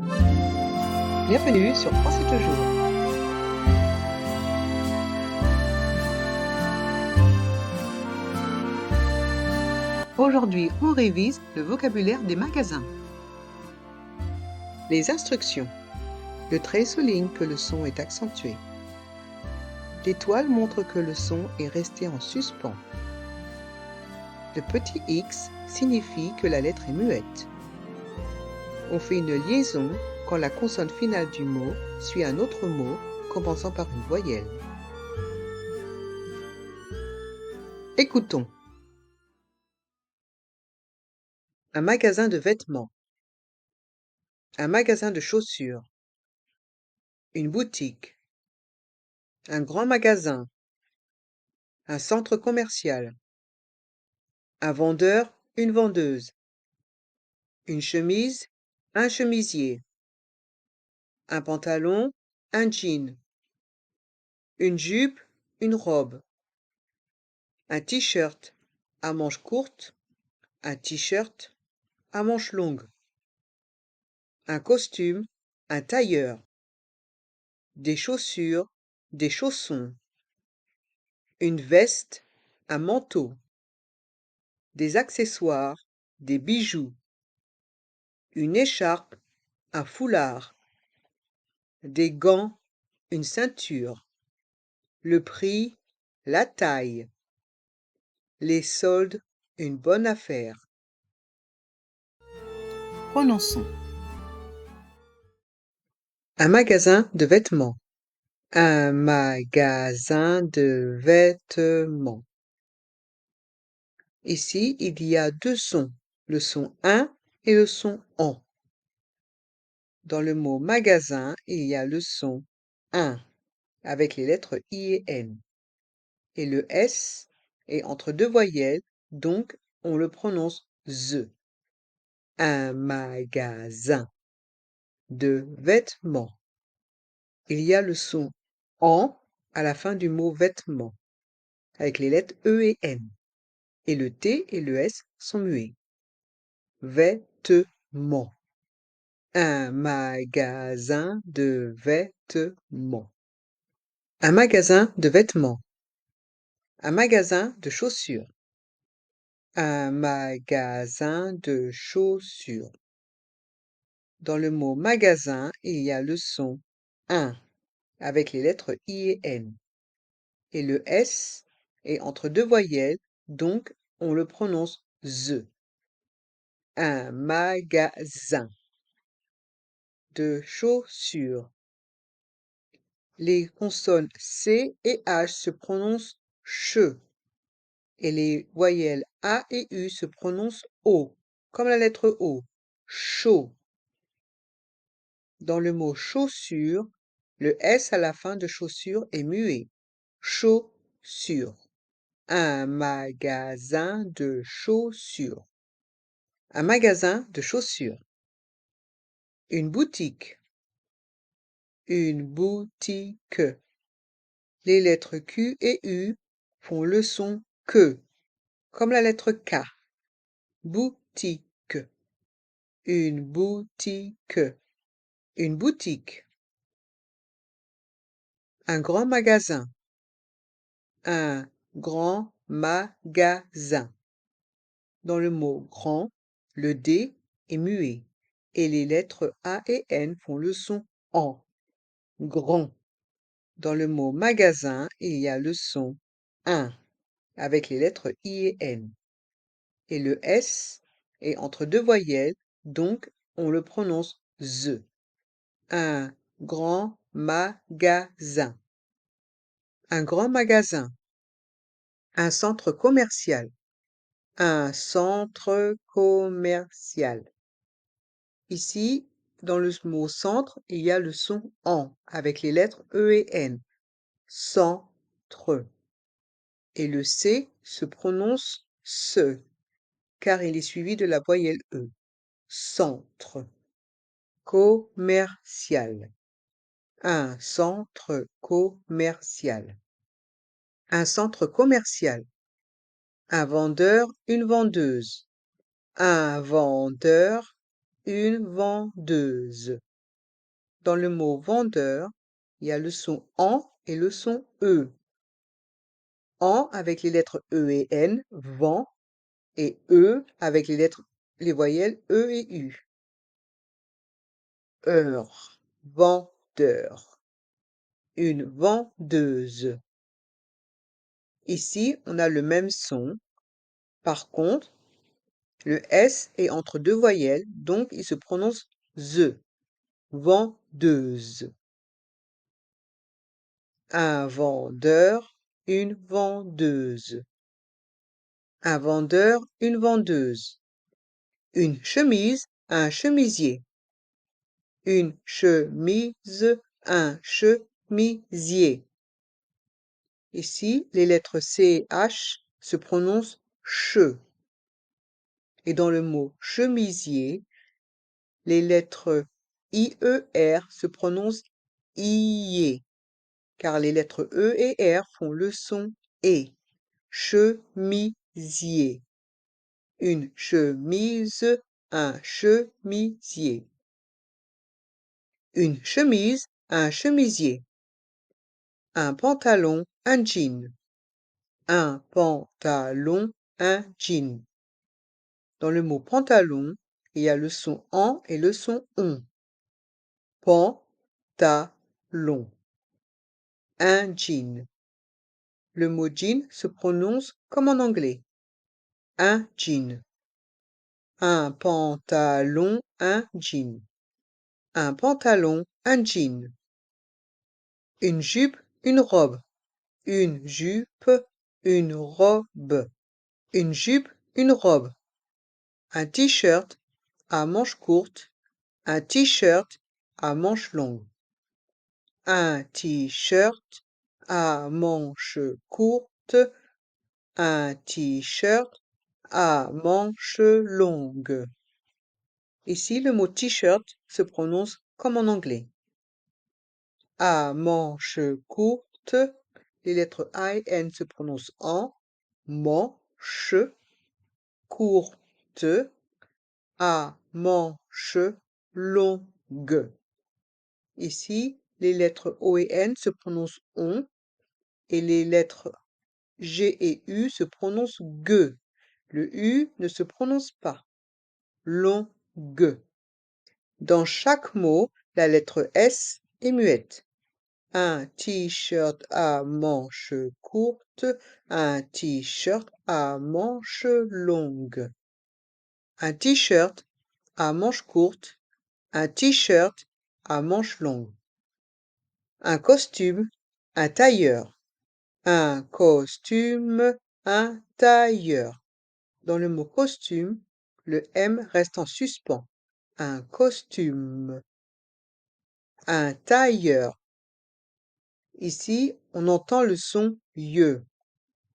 Bienvenue sur Français Toujours. Aujourd'hui, on révise le vocabulaire des magasins. Les instructions. Le trait souligne que le son est accentué. L'étoile montre que le son est resté en suspens. Le petit X signifie que la lettre est muette. On fait une liaison quand la consonne finale du mot suit un autre mot commençant par une voyelle. Écoutons. Un magasin de vêtements. Un magasin de chaussures. Une boutique. Un grand magasin. Un centre commercial. Un vendeur, une vendeuse. Une chemise, un chemisier. Un pantalon, un jean. Une jupe, une robe. Un t-shirt à manches courtes, un t-shirt à manches longues. Un costume, un tailleur. Des chaussures, des chaussons. Une veste, un manteau. Des accessoires, des bijoux. Une écharpe, un foulard. Des gants, une ceinture. Le prix, la taille. Les soldes, une bonne affaire. Prononçons. Un magasin de vêtements. Un magasin de vêtements. Ici, il y a deux sons, le son un et le son en. Dans le mot magasin, il y a le son un avec les lettres I et N. Et le S est entre deux voyelles, donc on le prononce Z. Un magasin de vêtements. Il y a le son en à la fin du mot vêtements, avec les lettres E et N. Et le T et le S sont muets. Vêtements. Un magasin de vêtements. Un magasin de vêtements. Un magasin de chaussures. Un magasin de chaussures. Dans le mot magasin, il y a le son un avec les lettres I et N. Et le S est entre deux voyelles, donc on le prononce Z. Un magasin de chaussures. Les consonnes C et H se prononcent CH et les voyelles A et U se prononcent O, comme la lettre O. Chaud. Dans le mot chaussure, le S à la fin de chaussure est muet. Chaussure. Un magasin de chaussures. Un magasin de chaussures. Une boutique. Une boutique. Les lettres Q et U font le son que, comme la lettre K. Boutique. Une boutique. Une boutique. Un grand magasin. Un grand magasin. Dans le mot grand, le D est muet et les lettres A et N font le son en. Grand. Dans le mot magasin, il y a le son un avec les lettres I et N. Et le S est entre deux voyelles, donc on le prononce Z. Un grand magasin. Un grand magasin. Un centre commercial. Un centre commercial. Ici, dans le mot centre, il y a le son en avec les lettres E et N. Centre. Et le C se prononce se, car il est suivi de la voyelle E. Centre. Commercial. Un centre commercial. Un centre commercial. Un vendeur, une vendeuse. Un vendeur, une vendeuse. Dans le mot vendeur, il y a le son en et le son e. En avec les lettres e et n, vend, et e avec les voyelles e et u. Heure, vendeur. Une vendeuse. Ici, on a le même son. Par contre, le S est entre deux voyelles, donc il se prononce ze. Vendeuse. Un vendeur, une vendeuse. Un vendeur, une vendeuse. Une chemise, un chemisier. Une chemise, un chemisier. Ici, les lettres C et H se prononcent che. Et dans le mot chemisier, les lettres IER se prononcent IE, car les lettres E et R font le son E. Chemisier. Une chemise, un chemisier. Une chemise, un chemisier. Un pantalon, un jean. Un pantalon, un jean. Dans le mot pantalon, il y a le son en et le son on. Pantalon. Un jean. Le mot jean se prononce comme en anglais. Un jean. Un pantalon, un jean. Un pantalon, un jean. Une jupe, une robe. Une jupe, une robe. Une jupe, une robe. Un t-shirt à manches courtes. Un t-shirt à manches longues. Un t-shirt à manches courtes. Un t-shirt à manches longues. Ici, le mot t-shirt se prononce comme en anglais. À manches courtes, les lettres A et N se prononcent en, manche, courte, à manches longues. Ici, les lettres O et N se prononcent on et les lettres G et U se prononcent gue. Le U ne se prononce pas. Longue. Dans chaque mot, la lettre S est muette. Un t-shirt à manches courtes, un t-shirt à manches longues. Un t-shirt à manches courtes, un t-shirt à manches longues. Un costume, un tailleur. Un costume, un tailleur. Dans le mot costume, le M reste en suspens. Un costume. Un tailleur. Ici, on entend le son ye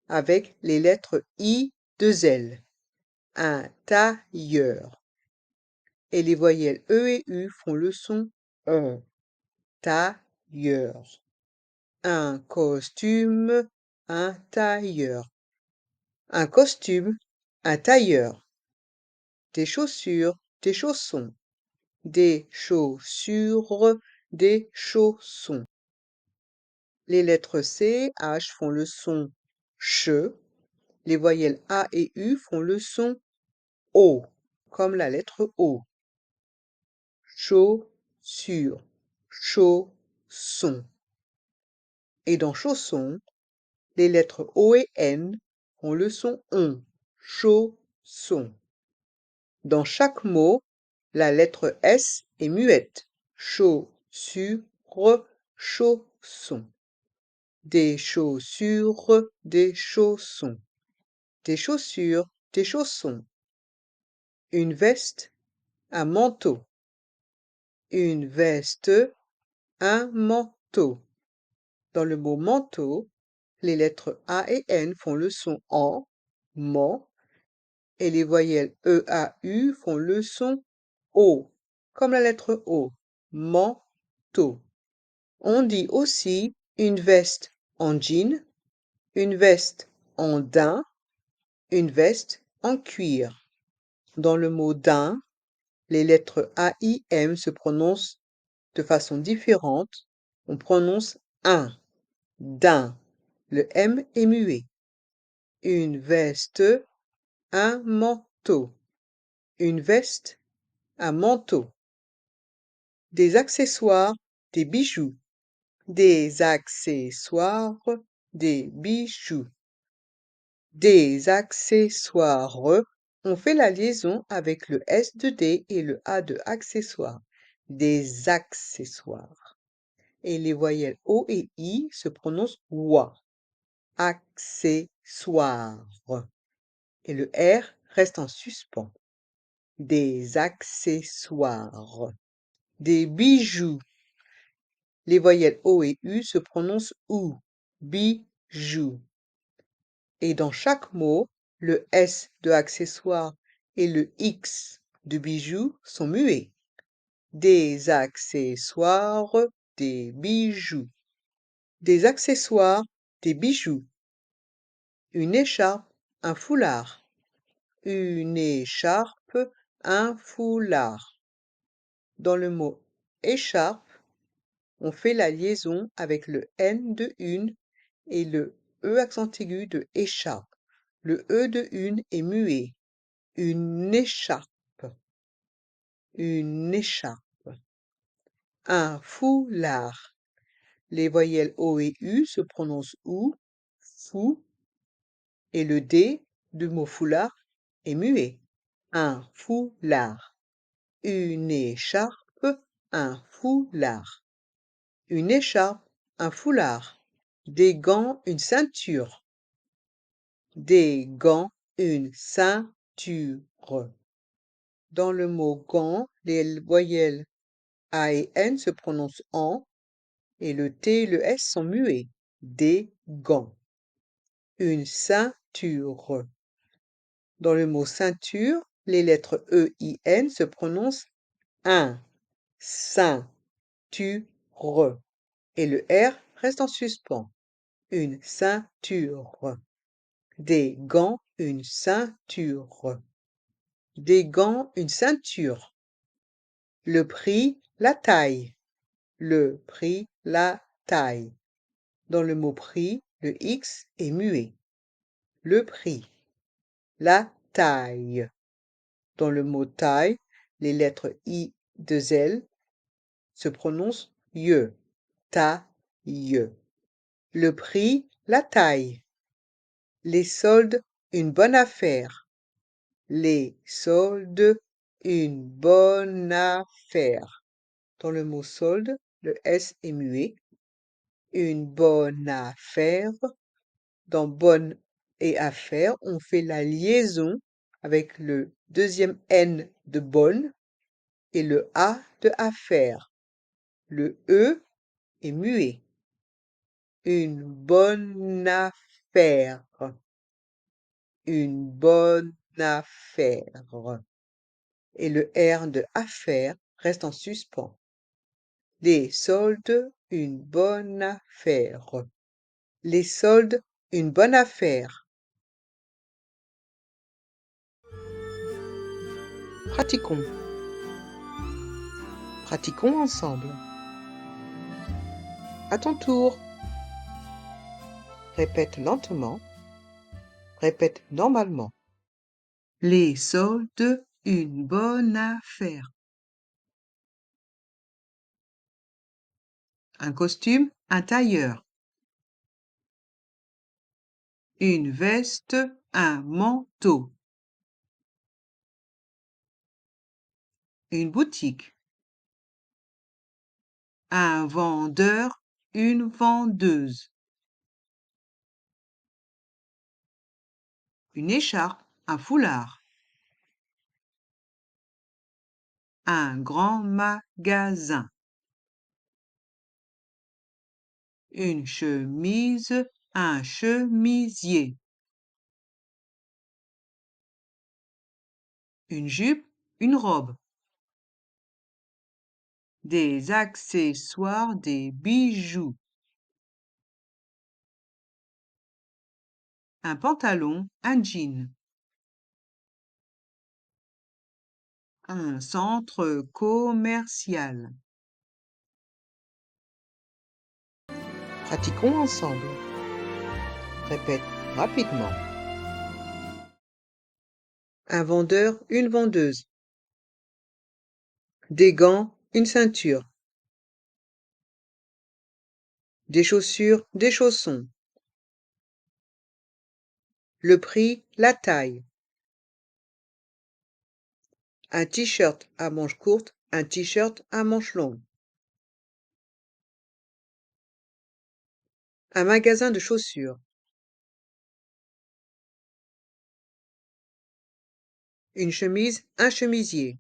avec les lettres I, deux L. Un tailleur. Et les voyelles E et U font le son E. Tailleur. Un costume, un tailleur. Un costume, un tailleur. Des chaussures, des chaussons. Des chaussures, des chaussons. Les lettres C et H font le son che. Les voyelles A et U font le son O, comme la lettre O. Chaussures, chausson. Et dans chausson, les lettres O et N ont le son on. Chausson. Dans chaque mot, la lettre S est muette. Chaussure, chausson. Des chaussures, des chaussons. Des chaussures, des chaussons. Une veste, un manteau. Une veste, un manteau. Dans le mot manteau, les lettres A et N font le son en, man, et les voyelles E, A, U font le son O, comme la lettre O, manteau. On dit aussi une veste en jean, une veste en daim, une veste en cuir. Dans le mot daim, les lettres A, I, M se prononcent de façon différente, on prononce un, d'un. Le M est muet. Une veste, un manteau. Une veste, un manteau. Des accessoires, des bijoux. Des accessoires, des bijoux. Des accessoires. On fait la liaison avec le S de D et le A de accessoire. Des accessoires. Et les voyelles O et I se prononcent OUA. Accessoires. Et le R reste en suspens. Des accessoires. Des bijoux. Les voyelles O et U se prononcent OU. Bijoux. Et dans chaque mot, le S de accessoire et le X de bijoux sont muets. Des accessoires, des bijoux. Des accessoires, des bijoux. Une écharpe, un foulard. Une écharpe, un foulard. Dans le mot écharpe, on fait la liaison avec le N de une et le E accent aigu de écharpe. Le E de une est muet. Une écharpe. Une écharpe. Un foulard. Les voyelles O et U se prononcent OU, fou, et le D du mot foulard est muet. Un foulard. Une écharpe, un foulard. Une écharpe, un foulard. Des gants, une ceinture. Des gants, une ceinture. Dans le mot gant, les voyelles A et N se prononcent en et le T et le S sont muets. Des gants. Une ceinture. Dans le mot ceinture, les lettres E, I, N se prononcent un, ceinture. Et le R reste en suspens. Une ceinture. Des gants, une ceinture. Des gants, une ceinture. Le prix, la taille. Le prix, la taille. Dans le mot prix, le X est muet. Le prix. La taille. Dans le mot taille, les lettres I, deux L se prononcent IE. Taille. Le prix, la taille. Les soldes, une bonne affaire. Les soldes, une bonne affaire. Dans le mot solde, le S est muet. Une bonne affaire. Dans bonne et affaire, on fait la liaison avec le deuxième N de bonne et le A de affaire. Le E est muet. Une bonne affaire. Une bonne affaire. Et le R de affaire reste en suspens. Les soldes, une bonne affaire. Les soldes, une bonne affaire. Pratiquons. Pratiquons ensemble. À ton tour. Répète lentement. Répète normalement. Les soldes, une bonne affaire. Un costume, un tailleur. Une veste, un manteau. Une boutique. Un vendeur, une vendeuse. Une écharpe, un foulard. Un grand magasin. Une chemise, un chemisier. Une jupe, une robe. Des accessoires, des bijoux. Un pantalon, un jean. Un centre commercial. Pratiquons ensemble. Répète rapidement. Un vendeur, une vendeuse. Des gants, une ceinture. Des chaussures, des chaussons. Le prix, la taille. Un t-shirt à manches courtes, un t-shirt à manches longues. Un magasin de chaussures. Une chemise, un chemisier.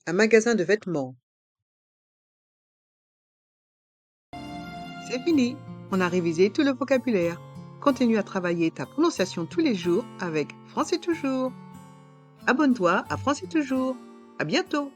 Un magasin de vêtements. C'est fini, on a révisé tout le vocabulaire. Continue à travailler ta prononciation tous les jours avec Français Toujours. Abonne-toi à Français Toujours. À bientôt.